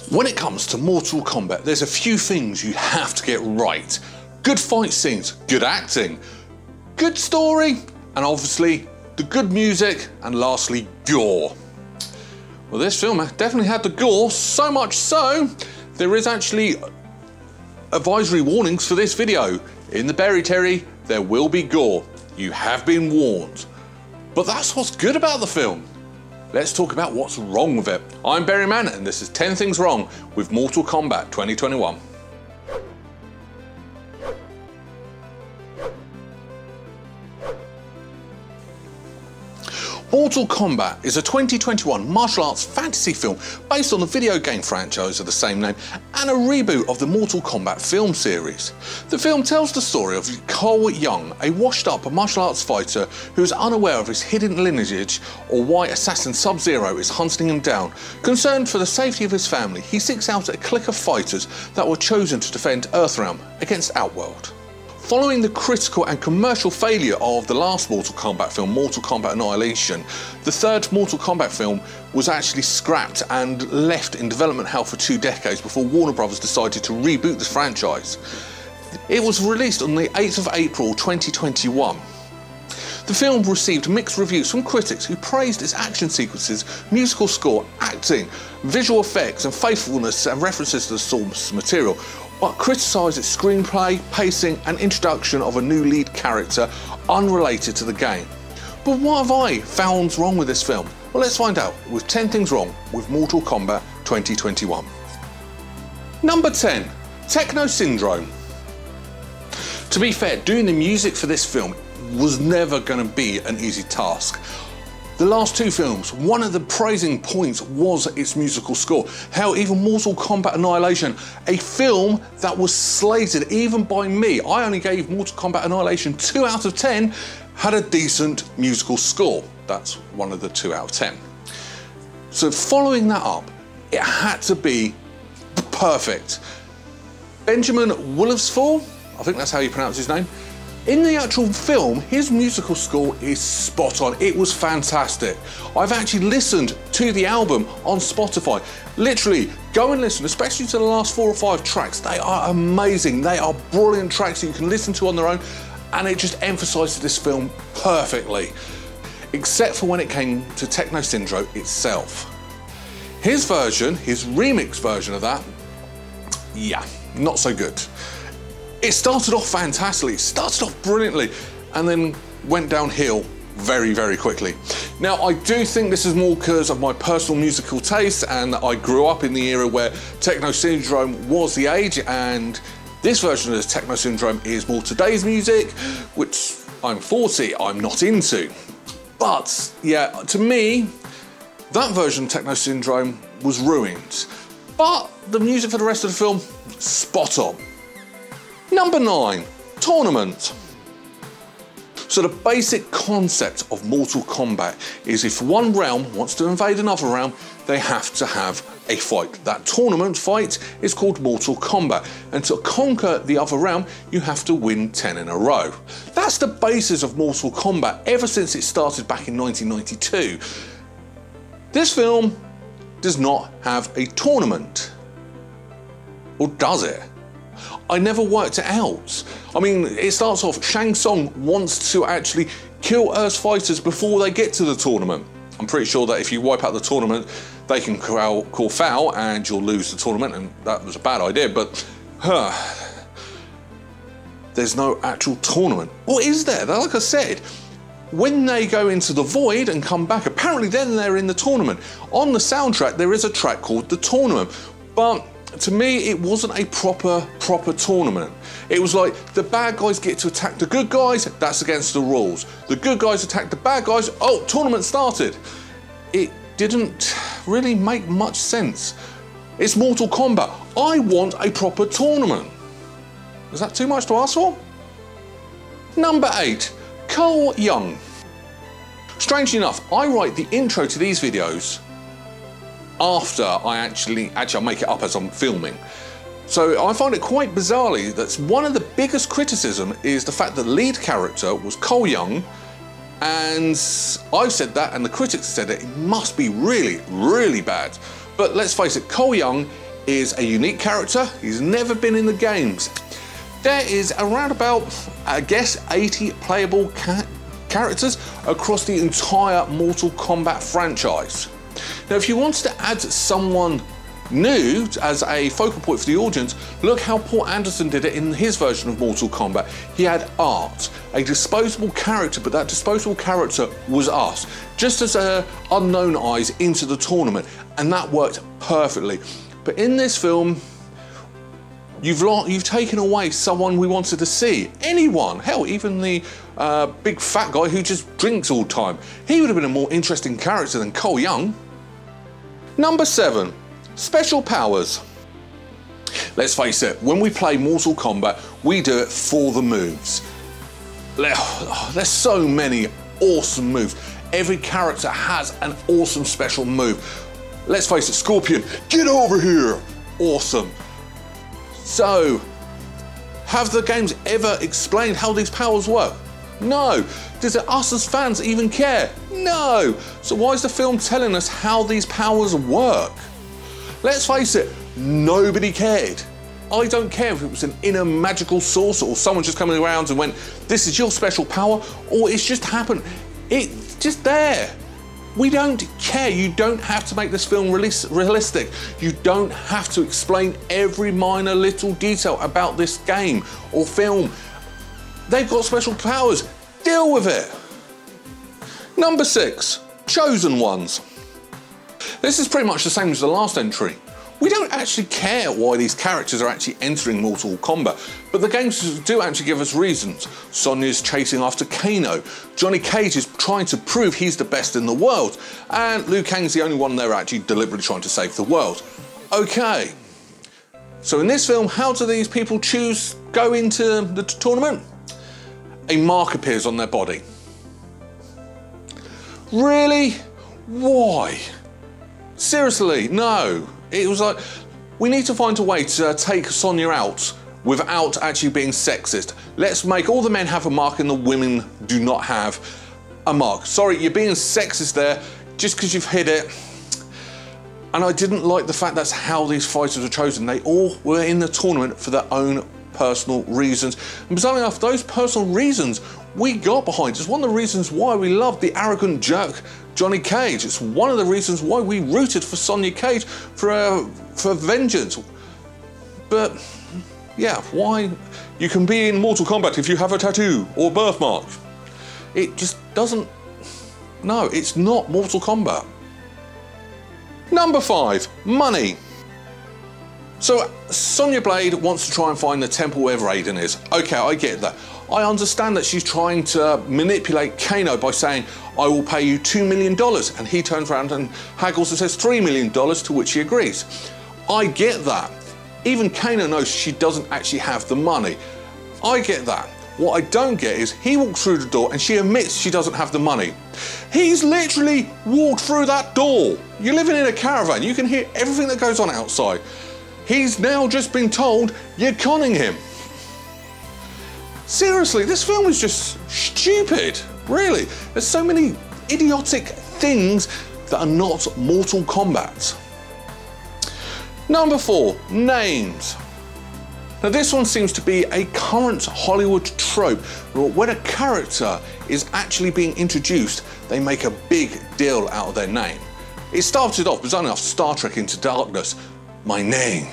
When it comes to Mortal Kombat, there's a few things you have to get right. Good fight scenes, good acting, good story, and obviously the good music, and lastly, gore. Well, this film definitely had the gore, so much so, there is actually advisory warnings for this video. In the Berry Terry, there will be gore. You have been warned. But that's what's good about the film. Let's talk about what's wrong with it. I'm Berryman, and this is 10 Things Wrong with Mortal Kombat 2021. Mortal Kombat is a 2021 martial arts fantasy film based on the video game franchise of the same name and a reboot of the Mortal Kombat film series. The film tells the story of Huang, a washed-up martial arts fighter who is unaware of his hidden lineage or why assassin Sub-Zero is hunting him down. Concerned for the safety of his family, he seeks out a clique of fighters that were chosen to defend Earthrealm against Outworld. Following the critical and commercial failure of the last Mortal Kombat film, Mortal Kombat Annihilation, the third Mortal Kombat film was actually scrapped and left in development hell for 2 decades before Warner Bros. Decided to reboot the franchise. It was released on the 8th of April 2021. The film received mixed reviews from critics who praised its action sequences, musical score, acting, visual effects and faithfulness and references to the source material, but criticised its screenplay, pacing and introduction of a new lead character unrelated to the game. But what have I found wrong with this film? Well, let's find out with 10 Things Wrong with Mortal Kombat 2021. Number 10. Techno Syndrome. To be fair, doing the music for this film was never going to be an easy task. The last 2 films, one of the praising points was its musical score. How even Mortal Kombat Annihilation, a film that was slated even by me, I only gave Mortal Kombat Annihilation 2 out of 10, had a decent musical score. That's one of the 2 out of 10. So following that up, it had to be perfect. Benjamin Wulfsfall, I think that's how you pronounce his name. In the actual film, his musical score is spot on. It was fantastic. I've actually listened to the album on Spotify. Literally, go and listen, especially to the last 4 or 5 tracks. They are amazing. They are brilliant tracks that you can listen to on their own, and it just emphasises this film perfectly. Except for when it came to Techno Syndrome itself. His version, his remix version of that, yeah, not so good. It started off fantastically, started off brilliantly, and then went downhill very, very quickly. Now, I do think this is more because of my personal musical taste, and I grew up in the era where Techno Syndrome was the age, and this version of Techno Syndrome is more today's music, which I'm 40, I'm not into. But, yeah, to me, that version of Techno Syndrome was ruined. But the music for the rest of the film, spot on. Number 9, Tournament. So the basic concept of Mortal Kombat is if one realm wants to invade another realm, they have to have a fight. That tournament fight is called Mortal Kombat, and to conquer the other realm, you have to win 10 in a row. That's the basis of Mortal Kombat ever since it started back in 1992. This film does not have a tournament. Or does it? I never worked it out. I mean, it starts off, Shang Tsung wants to actually kill Earth's fighters before they get to the tournament. I'm pretty sure that if you wipe out the tournament, they can call foul and you'll lose the tournament, and that was a bad idea, but there's no actual tournament. Or is there? Like I said, when they go into the void and come back, apparently then they're in the tournament. On the soundtrack, there is a track called The Tournament, but to me, it wasn't a proper tournament. It was like the bad guys get to attack the good guys, that's against the rules. The good guys attack the bad guys, oh, tournament started. It didn't really make much sense. It's Mortal Kombat. I want a proper tournament. Is that too much to ask for? Number 8, Huang. Strangely enough, I write the intro to these videos after I actually I'll make it up as I'm filming. So I find it quite bizarrely that one of the biggest criticism is the fact that the lead character was Huang, and I've said that and the critics said it must be really, really bad. But let's face it, Huang is a unique character. He's never been in the games. There is around about, I guess, 80 playable characters across the entire Mortal Kombat franchise. Now, if you wanted to add someone new as a focal point for the audience, look how Paul Anderson did it in his version of Mortal Kombat. He had art, a disposable character, but that disposable character was us, just as unknown eyes into the tournament, and that worked perfectly. But in this film, you've taken away someone we wanted to see. Anyone, hell, even the big fat guy who just drinks all the time. He would have been a more interesting character than Cole Young. Number 7, special powers. Let's face it, when we play Mortal Kombat, we do it for the moves. There's so many awesome moves. Every character has an awesome special move. Let's face it, Scorpion, get over here. Awesome. So, have the games ever explained how these powers work? No. Does us as fans even care? No. So why is the film telling us how these powers work? Let's face it, nobody cared. I don't care if it was an inner magical source or someone just coming around and went, this is your special power, or it's just happened. It's just there. We don't care. You don't have to make this film realistic. You don't have to explain every minor little detail about this game or film. They've got special powers. Deal with it. Number 6, chosen ones. This is pretty much the same as the last entry. We don't actually care why these characters are actually entering Mortal Kombat, but the games do actually give us reasons. Sonya's chasing after Kano, Johnny Cage is trying to prove he's the best in the world, and Liu Kang's the only one there actually deliberately trying to save the world. Okay, so in this film, how do these people go into the tournament? A mark appears on their body. Really? Why? Seriously, no. It was like, we need to find a way to take Sonya out without actually being sexist. Let's make all the men have a mark and the women do not have a mark. Sorry, you're being sexist there just because you've hit it. And I didn't like the fact that's how these fighters were chosen. They all were in the tournament for their own personal reasons. And bizarrely enough, those personal reasons we got behind. It's one of the reasons why we loved the arrogant jerk Johnny Cage. It's one of the reasons why we rooted for Sonya Cage for vengeance. But yeah, why? You can be in Mortal Kombat if you have a tattoo or birthmark. It just doesn't. No, it's not Mortal Kombat. Number 5, money. So Sonya Blade wants to try and find the temple where Raiden is. Okay, I get that. I understand that she's trying to manipulate Kano by saying, I will pay you $2 million. And he turns around and haggles and says $3 million, to which she agrees. I get that. Even Kano knows she doesn't actually have the money. I get that. What I don't get is he walks through the door and she admits she doesn't have the money. He's literally walked through that door. You're living in a caravan. You can hear everything that goes on outside. He's now just been told you're conning him. Seriously, this film is just stupid, really. There's so many idiotic things that are not Mortal Kombat. Number 4, names. Now this one seems to be a current Hollywood trope, where when a character is actually being introduced, they make a big deal out of their name. It started off, bizarrely enough, Star Trek Into Darkness. My name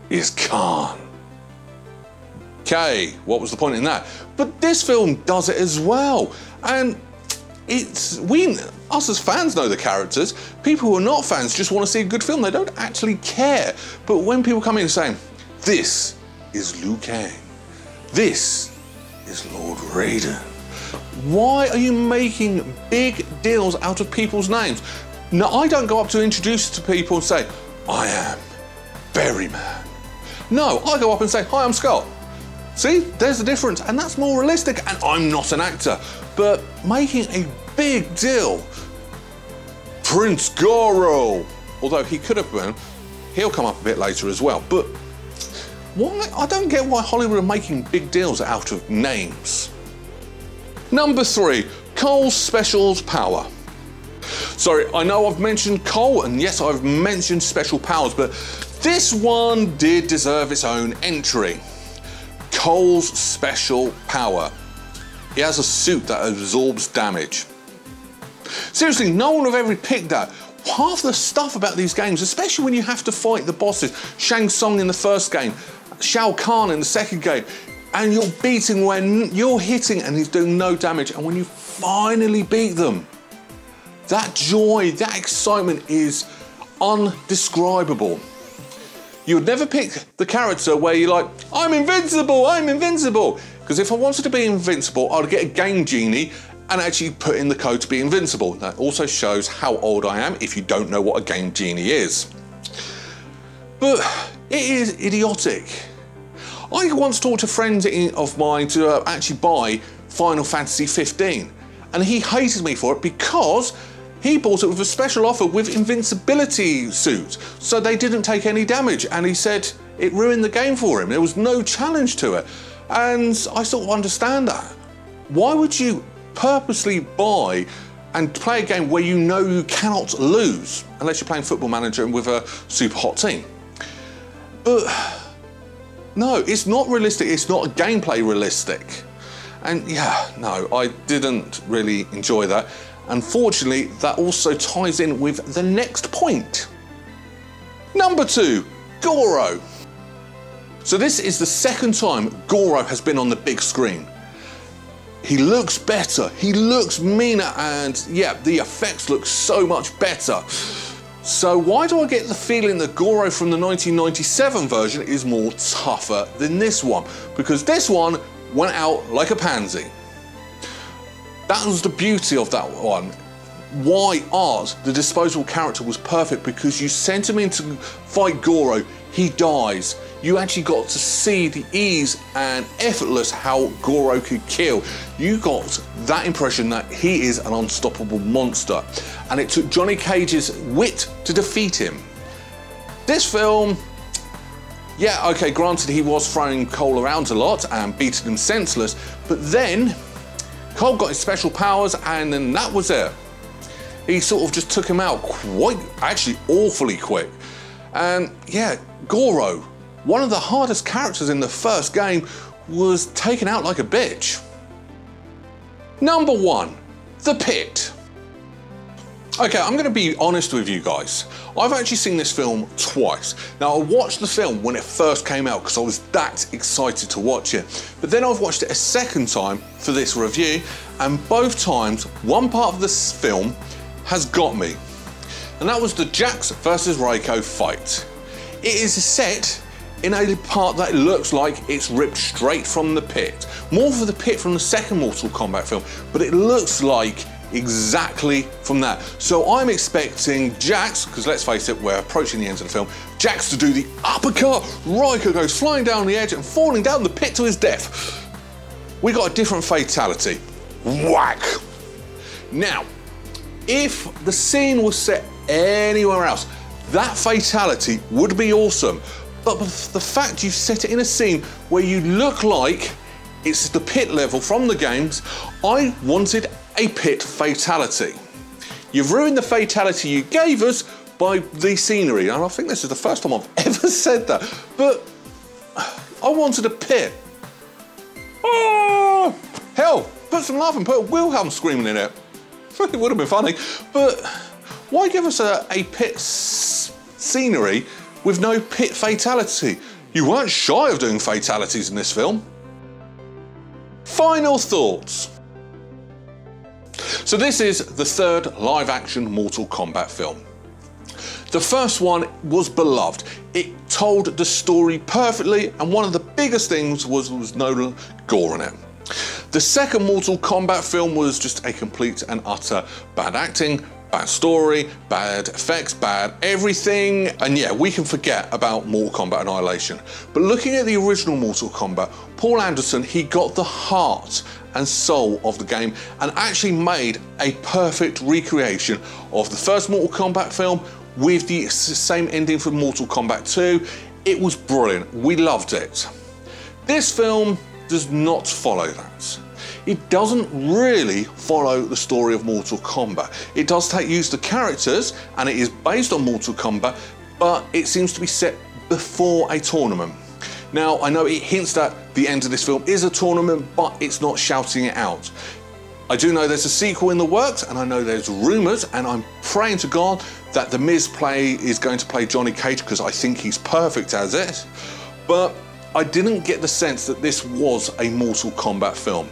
is Khan. Okay, what was the point in that? But this film does it as well. And us as fans know the characters. People who are not fans just want to see a good film. They don't actually care. But when people come in saying, this is Liu Kang, this is Lord Raiden, why are you making big deals out of people's names? No, I don't go up to introduce to people and say, I am Berryman. No, I go up and say, hi, I'm Scott. See, there's the difference, and that's more realistic, and I'm not an actor. But making a big deal, Prince Goro, although he could have been, he'll come up a bit later as well, but why? I don't get why Hollywood are making big deals out of names. Number 3, Cole's specials power. Sorry, I know I've mentioned Cole, and yes, I've mentioned special powers, but This one did deserve its own entry. Cole's special power. He has a suit that absorbs damage. Seriously, no one would have ever picked that. Half the stuff about these games, especially when you have to fight the bosses, Shang Tsung in the first game, Shao Kahn in the second game, and you're beating when you're hitting and he's doing no damage, and when you finally beat them, that joy, that excitement is undescribable. You would never pick the character where you're like, I'm invincible, I'm invincible. Because if I wanted to be invincible, I'd get a game genie and actually put in the code to be invincible. That also shows how old I am if you don't know what a game genie is. But it is idiotic. I once talked to friends of mine to actually buy Final Fantasy 15, and he hated me for it because he bought it with a special offer with invincibility suit, so they didn't take any damage, and he said it ruined the game for him. There was no challenge to it, and I sort of understand that. Why would you purposely buy and play a game where you know you cannot lose, unless you're playing Football Manager with a super hot team? But no, it's not realistic, it's not gameplay realistic. And yeah, no, I didn't really enjoy that. Unfortunately, that also ties in with the next point. Number 2, Goro. So this is the second time Goro has been on the big screen. He looks better, he looks meaner, and yeah, the effects look so much better. So why do I get the feeling that Goro from the 1997 version is more tougher than this one? Because this one went out like a pansy. That was the beauty of that one. Why Art, the disposable character, was perfect, because you sent him in to fight Goro, he dies. You actually got to see the ease and effortless how Goro could kill. You got that impression that he is an unstoppable monster. And it took Johnny Cage's wit to defeat him. This film, yeah, okay, granted he was throwing Cole around a lot and beating him senseless, but then Cole got his special powers and then that was it. He sort of just took him out actually awfully quick. And yeah, Goro, one of the hardest characters in the first game, was taken out like a bitch. Number 1, The Pit. Okay, I'm going to be honest with you guys. I've actually seen this film twice. Now, I watched the film when it first came out because I was that excited to watch it. But then I've watched it a second time for this review, and both times, one part of this film has got me. And that was the Jax versus Reiko fight. It is set in a part that looks like it's ripped straight from the pit. More for the pit from the second Mortal Kombat film, but it looks like exactly from that. So I'm expecting Jax, because let's face it, we're approaching the end of the film, Jax to do the uppercut, Reiko goes flying down the edge and falling down the pit to his death. We got a different fatality. Whack! Now, if the scene was set anywhere else, that fatality would be awesome. But the fact you've set it in a scene where you look like it's the pit level from the games, I wanted a pit fatality. You've ruined the fatality you gave us by the scenery, and I think this is the first time I've ever said that, but I wanted a pit. Oh, hell, put some love and put a Wilhelm screaming in it. It would have been funny, but why give us a pit scenery with no pit fatality? You weren't shy of doing fatalities in this film. Final thoughts. So this is the third live-action Mortal Kombat film. The first one was beloved. It told the story perfectly, and one of the biggest things was no gore in it. The second Mortal Kombat film was just a complete and utter bad acting, bad story, bad effects, bad everything, and yeah, we can forget about Mortal Kombat Annihilation. But looking at the original Mortal Kombat, Paul Anderson, he got the heart and soul of the game and actually made a perfect recreation of the first Mortal Kombat film with the same ending for Mortal Kombat 2. It was brilliant, we loved it. This film does not follow that. It doesn't really follow the story of Mortal Kombat. It does use the characters, and it is based on Mortal Kombat, but it seems to be set before a tournament. Now, I know it hints that the end of this film is a tournament, but it's not shouting it out. I do know there's a sequel in the works, and I know there's rumours, and I'm praying to God that The Miz is going to play Johnny Cage, because I think he's perfect as it. But I didn't get the sense that this was a Mortal Kombat film.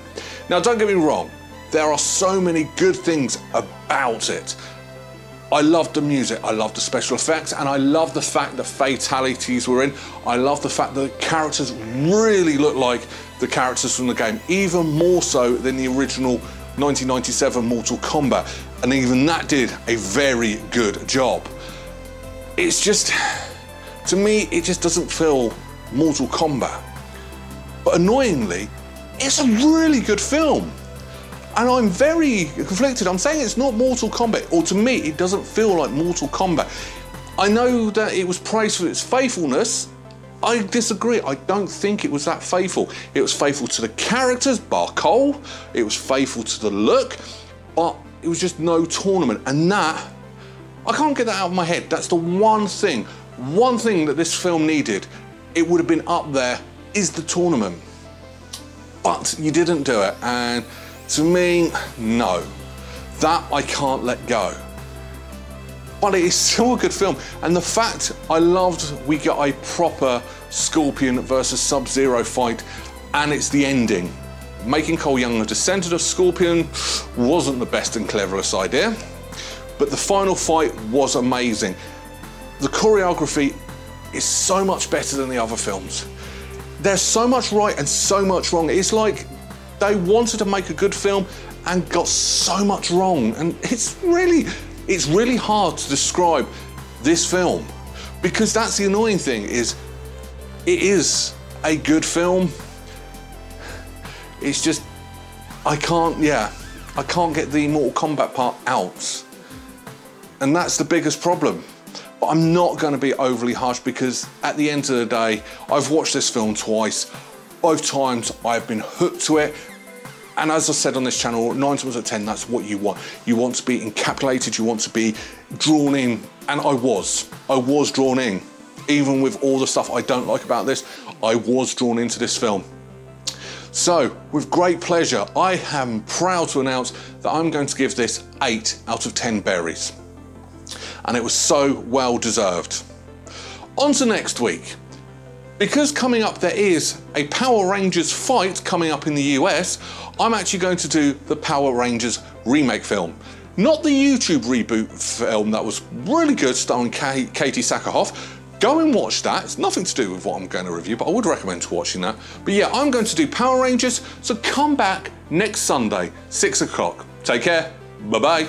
Now, don't get me wrong, there are so many good things about it. I love the music, I love the special effects, and I love the fact that fatalities were in. I love the fact that the characters really look like the characters from the game, even more so than the original 1997 Mortal Kombat, and even that did a very good job. It's just, to me, it just doesn't feel Mortal Kombat. But annoyingly, it's a really good film. And I'm very conflicted. I'm saying it's not Mortal Kombat, or to me, it doesn't feel like Mortal Kombat. I know that it was praised for its faithfulness. I disagree. I don't think it was that faithful. It was faithful to the characters, bar Cole. It was faithful to the look, but it was just no tournament. And that, I can't get that out of my head. That's the one thing that this film needed. It would have been up there, is the tournament. But you didn't do it, and to me, no. That I can't let go. But it is still a good film, and the fact I loved we got a proper Scorpion versus Sub-Zero fight, and it's the ending. Making Cole Young a descendant of Scorpion wasn't the best and cleverest idea, but the final fight was amazing. The choreography is so much better than the other films. There's so much right and so much wrong. It's like they wanted to make a good film and got so much wrong. And it's really hard to describe this film, because that's the annoying thing, is it is a good film. It's just, I can't get the Mortal Kombat part out. And that's the biggest problem. But I'm not going to be overly harsh, because at the end of the day, I've watched this film twice. Both times I've been hooked to it. And as I said on this channel, 9 times out of 10, that's what you want. You want to be encapsulated, you want to be drawn in. And I was drawn in. Even with all the stuff I don't like about this, I was drawn into this film. So, with great pleasure, I am proud to announce that I'm going to give this 8 out of 10 berries. And it was so well deserved. On to next week. Because coming up there is a Power Rangers fight coming up in the US, I'm actually going to do the Power Rangers remake film. Not the YouTube reboot film that was really good, starring Katie Sackhoff. Go and watch that. It's nothing to do with what I'm going to review, but I would recommend watching that. But yeah, I'm going to do Power Rangers, so come back next Sunday, 6 o'clock. Take care. Bye-bye.